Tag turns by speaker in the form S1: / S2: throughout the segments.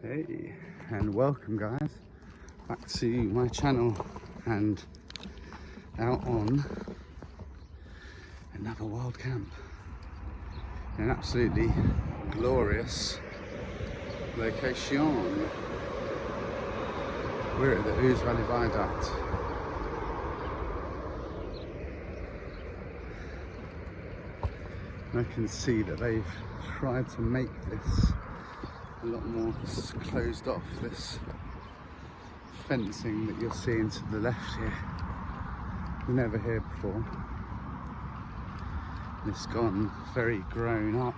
S1: Hey, and welcome guys back to my channel and out on another wild camp in an absolutely glorious location. We're at the Ouse Viaduct. I can see that they've tried to make this a lot more closed off, this fencing that you're seeing to the left here. Never here before. It's gone very grown up.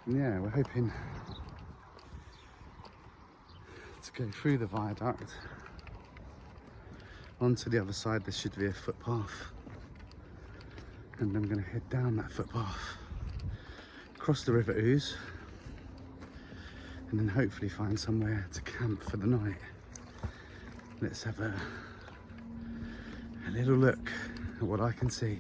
S1: And yeah, we're hoping to go through the viaduct onto the other side. There should be a footpath, and I'm going to head down that footpath, cross the river Ouse, and then hopefully find somewhere to camp for the night. Let's have a little look at what I can see.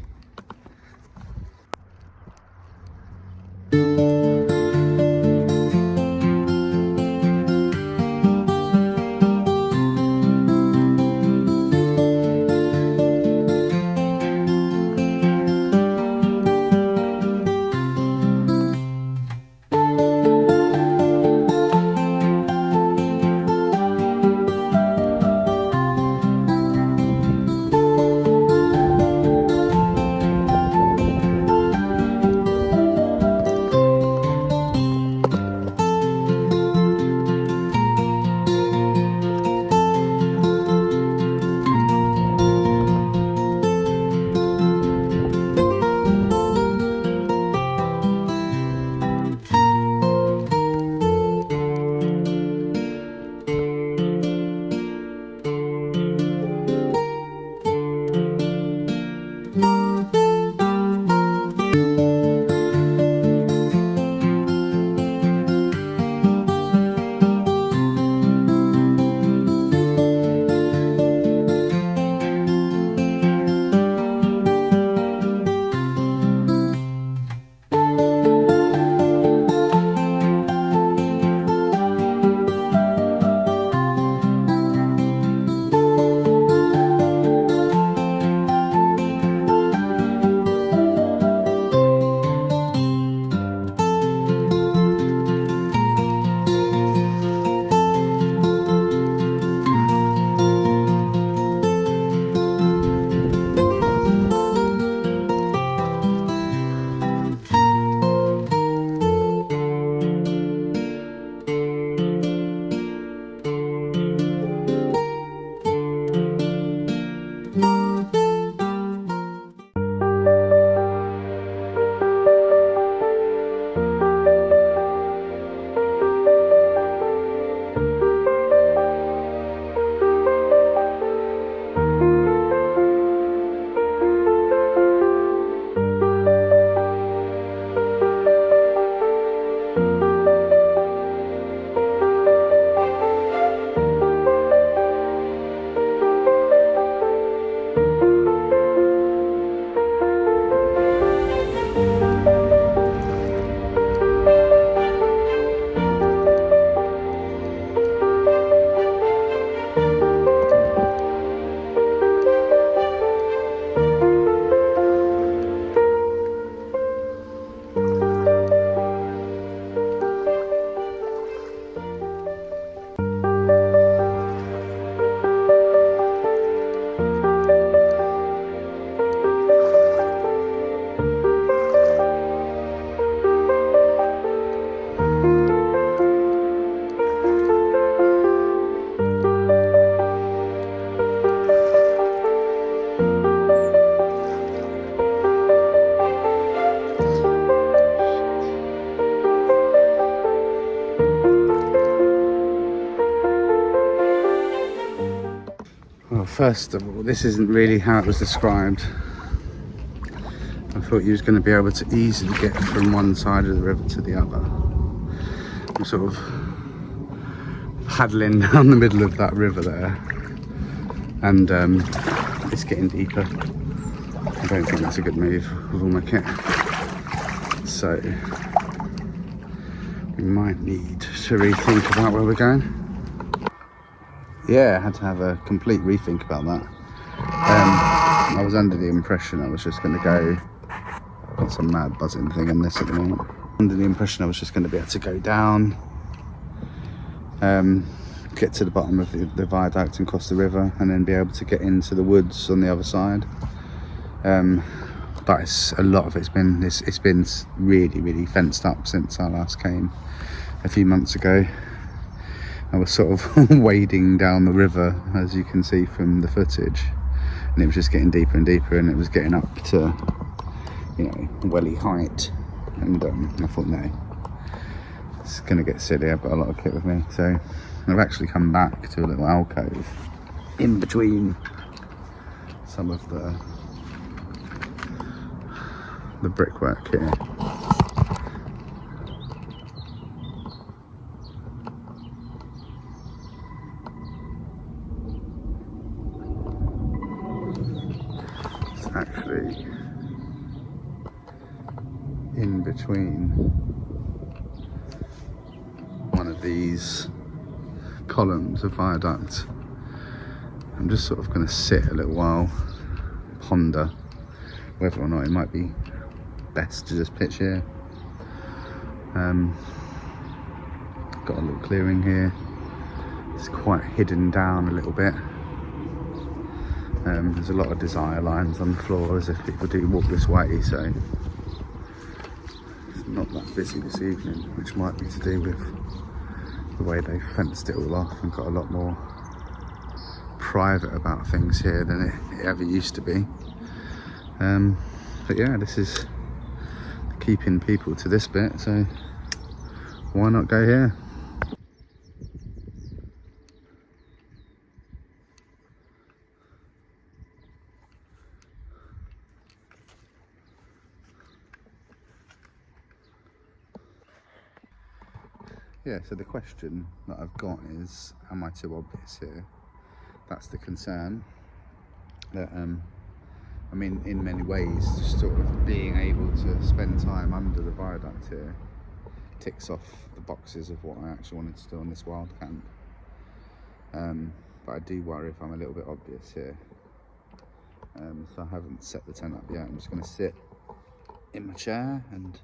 S1: Well, first of all, this isn't really how it was described. I thought you was going to be able to easily get from one side of the river to the other. I'm sort of paddling down the middle of that river there, and it's getting deeper. I don't think that's a good move with all my kit. So We might need to rethink about where we're going. Yeah, I had to have a complete rethink about that. I was under the impression I was just going to go, got some mad buzzing thing on this at the moment. Under the impression I was just going to be able to go down, get to the bottom of the viaduct and cross the river, and then be able to get into the woods on the other side. But a lot of it's been really fenced up since I last came a few months ago. I was sort of wading down the river, as you can see from the footage, and it was just getting deeper and deeper, and it was getting up to, you know, welly height, and I thought, no, it's gonna get silly. I've got a lot of kit with me, so I've actually come back to a little alcove in between some of the brickwork here. It's actually in between one of these columns of viaduct. I'm just sort of going to sit a little while, ponder whether or not it might be best to just pitch here. Got a little clearing here. It's quite hidden down a little bit. There's a lot of desire lines on the floor, as if people do walk this way, so it's not that busy this evening, which might be to do with the way they fenced it all off and got a lot more private about things here than it ever used to be. But yeah, this is keeping people to this bit, so why not go here? Yeah, so the question that I've got is, am I too obvious here? That's the concern. That I mean, in many ways, just sort of being able to spend time under the viaduct here ticks off the boxes of what I actually wanted to do on this wild camp. But I do worry if I'm a little bit obvious here. So I haven't set the tent up yet. I'm just going to sit in my chair and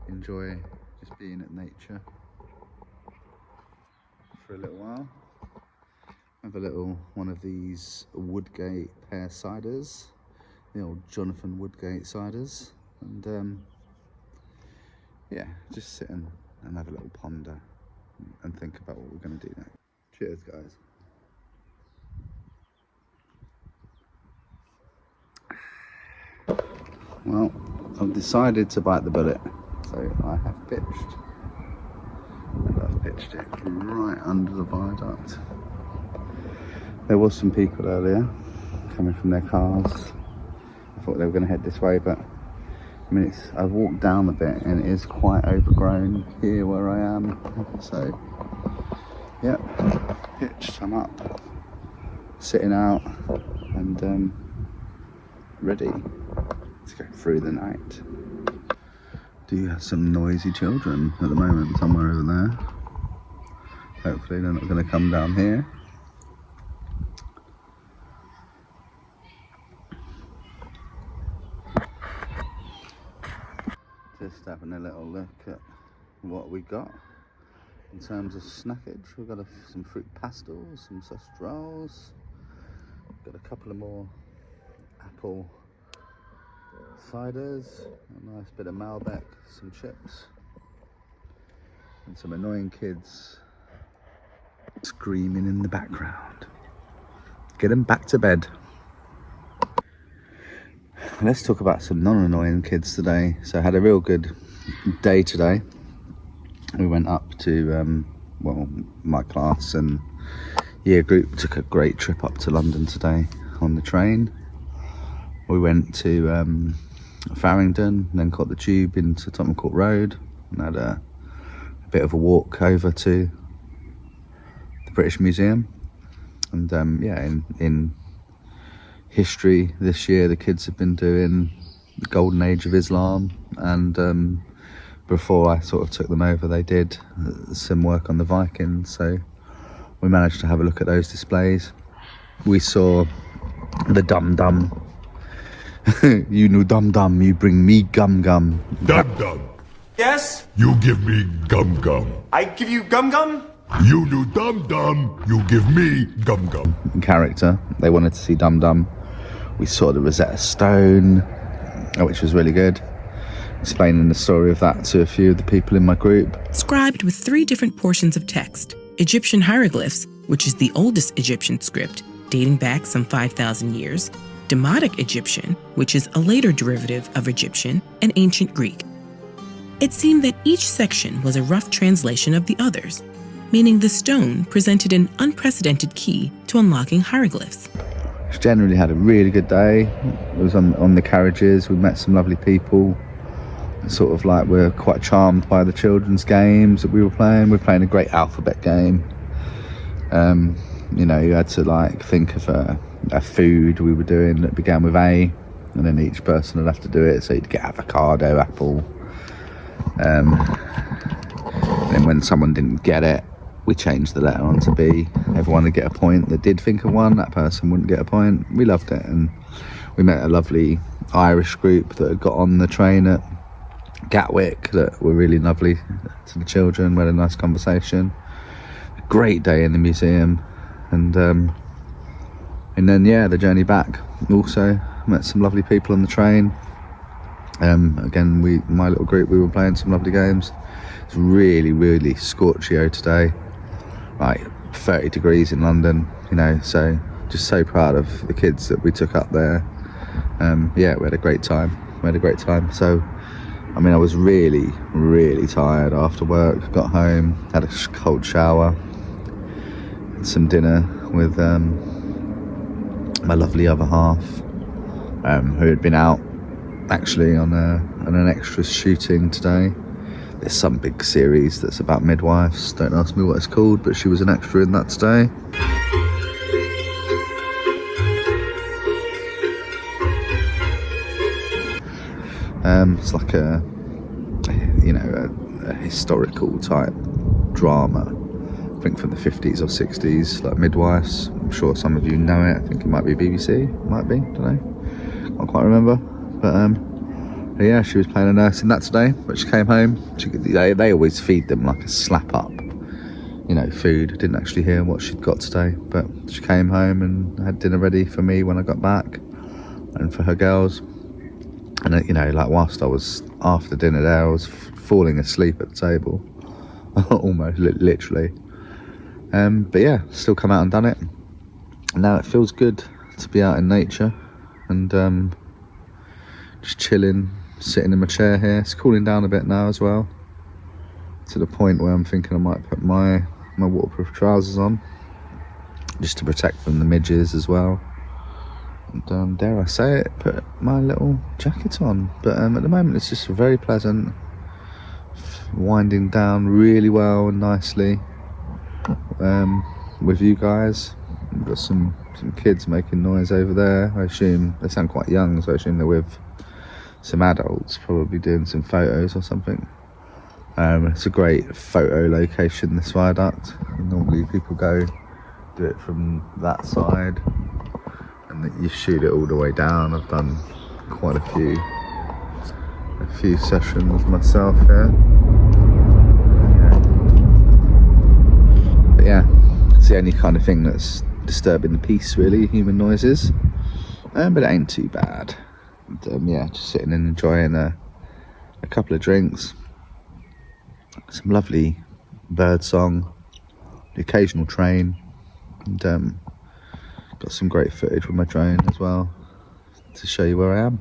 S1: enjoy just being at nature for a little while. Have a little one of these Woodgate pear ciders, the old Jonathan Woodgate ciders, and yeah, just sit and have a little ponder and think about what we're going to do next. Cheers, guys. Well, I've decided to bite the bullet, so I have pitched, and I've pitched it right under the viaduct. There was some people earlier coming from their cars. I thought they were going to head this way, but I mean, I've walked down a bit and it is quite overgrown here where I am. So, yeah, pitched, I'm up, sitting out, and ready to go through the night. Do you have some noisy children at the moment somewhere over there? Hopefully they're not going to come down here. Just having a little look at what we got in terms of snackage. We've got some fruit pastels, some sausage rolls, got a couple of more apple ciders, a nice bit of Malbec, some chips, and some annoying kids screaming in the background. Get them back to bed. Let's talk about some non-annoying kids today. So I had a real good day today. We went up to, well, my class and year group took a great trip up to London today on the train. We went to Farringdon, then caught the tube into Tottenham Court Road and had a bit of a walk over to the British Museum. And yeah, in history this year, the kids have been doing the Golden Age of Islam and before I sort of took them over, they did some work on the Vikings, so we managed to have a look at those displays. We saw the Dum Dum. You know Dum Dum, you bring me Gum Gum.
S2: Dum Dum.
S3: Yes?
S2: You give me Gum Gum.
S3: I give you Gum Gum?
S2: You do Dum Dum, you give me Gum Gum.
S1: In character, they wanted to see Dum Dum. We saw the Rosetta Stone, which was really good. Explaining the story of that to a few of the people in my group.
S4: Scribed with 3 different portions of text: Egyptian hieroglyphs, which is the oldest Egyptian script, dating back some 5,000 years, Demotic Egyptian, which is a later derivative of Egyptian, and Ancient Greek. It seemed that each section was a rough translation of the others, meaning the stone presented an unprecedented key to unlocking hieroglyphs.
S1: Generally had a really good day. It was on the carriages. We met some lovely people. Sort of like we're quite charmed by the children's games that we were playing. We're playing a great alphabet game. You know, you had to like think of a food we were doing that began with A, and then each person would have to do it. So you'd get avocado, apple. And then when someone didn't get it, we changed the letter onto B. Everyone would get a point that did think of one. That person wouldn't get a point. We loved it, and we met a lovely Irish group that had got on the train at Gatwick that were really lovely to the children. We had a nice conversation. A great day in the museum, and then yeah, the journey back. Also met some lovely people on the train. Again, my little group, we were playing some lovely games. It's really scorchio today, like 30 degrees in London, you know, so just so proud of the kids that we took up there. Yeah, we had a great time. So I mean, I was really tired after work. Got home, had a cold shower, had some dinner with my lovely other half, who had been out actually on an extra shooting today. There's some big series that's about midwives. Don't ask me what it's called, but she was an extra in that today. It's like a historical type drama, I think from the 50s or 60s, like Midwives. I'm sure some of you know it. I think it might be BBC, don't know, can't quite remember. But yeah, she was playing a nurse in that today, but she came home. They always feed them like a slap up, you know, food. I didn't actually hear what she'd got today, but she came home and had dinner ready for me when I got back, and for her girls. And you know, like whilst I was after dinner there, I was falling asleep at the table, almost literally. But yeah, still come out and done it. And now it feels good to be out in nature and just chilling, sitting in my chair here. It's cooling down a bit now as well, to the point where I'm thinking I might put my waterproof trousers on, just to protect from the midges as well. And dare I say it, put my little jacket on. But at the moment it's just very pleasant, winding down really well and nicely with you guys. We've got some kids making noise over there. I assume they sound quite young, so I assume they're with some adults, probably doing some photos or something. It's a great photo location, this viaduct. Normally people go do it from that side, and that you shoot it all the way down. I've done quite a few sessions myself here. But yeah, it's the only kind of thing that's disturbing the peace, really, human noises. But it ain't too bad. And, yeah, just sitting and enjoying a couple of drinks, some lovely bird song, the occasional train, and got some great footage with my drone as well to show you where I am.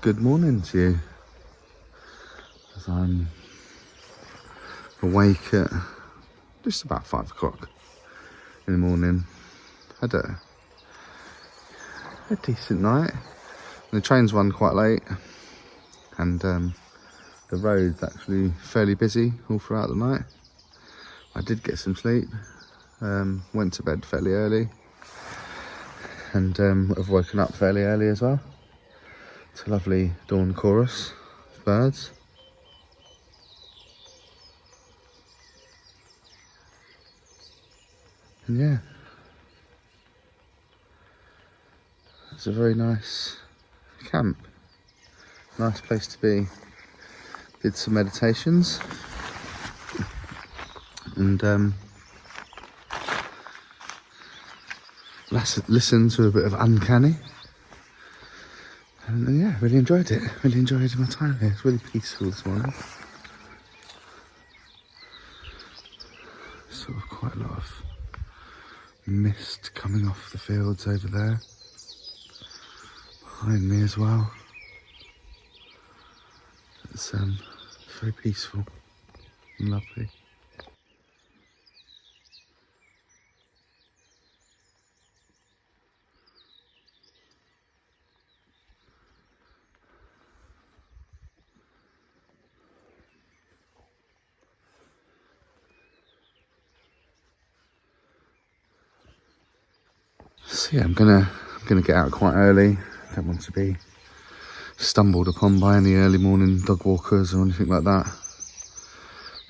S1: good morning to you. As I'm awake at just about 5 o'clock in the morning. Had a decent night. The trains run quite late, and the road's actually fairly busy all throughout the night. I did get some sleep, went to bed fairly early, and I've woken up fairly early as well. It's a lovely dawn chorus of birds. And yeah, it's a very nice camp, nice place to be. Did some meditations and listened to a bit of Uncanny, and yeah, really enjoyed it. Really enjoyed my time here. It's really peaceful this morning. Sort of quite a lot of mist coming off the fields over there behind me as well. It's very peaceful and lovely. So yeah, I'm gonna get out quite early. Don't want to be stumbled upon by any early morning dog walkers or anything like that.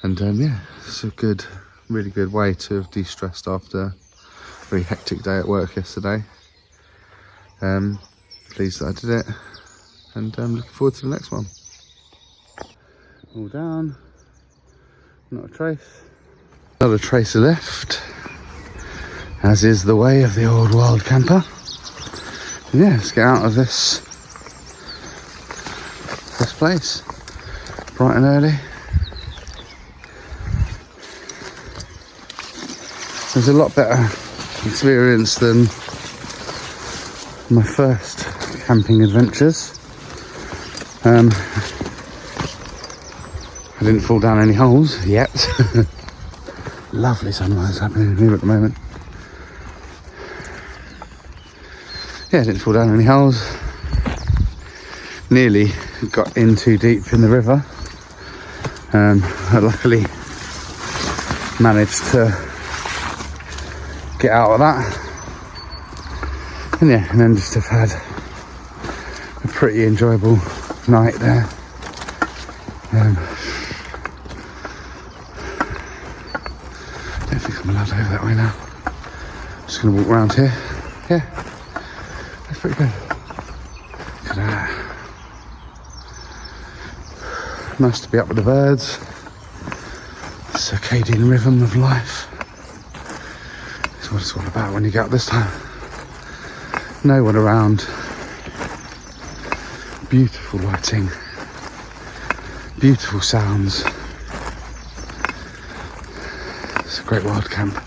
S1: And yeah, it's a good, really good way to have de-stressed after a very hectic day at work yesterday. Pleased that I did it, and looking forward to the next one. All down, not a trace. Not a trace left, as is the way of the old wild camper. And yeah, let's get out of this place bright and early. It was a lot better experience than my first camping adventures. I didn't fall down any holes yet. Lovely sunrise happening here at the moment. Yeah, I didn't fall down any holes. Nearly got in too deep in the river. I luckily managed to get out of that. And yeah, and then just have had a pretty enjoyable night there. I don't think I'm allowed over that way now. I'm just going to walk around here. Yeah, that's pretty good. Look at that. Nice to be up with the birds. Circadian rhythm of life. That's what it's all about when you get up this time. No one around. Beautiful lighting. Beautiful sounds. It's a great wild camp.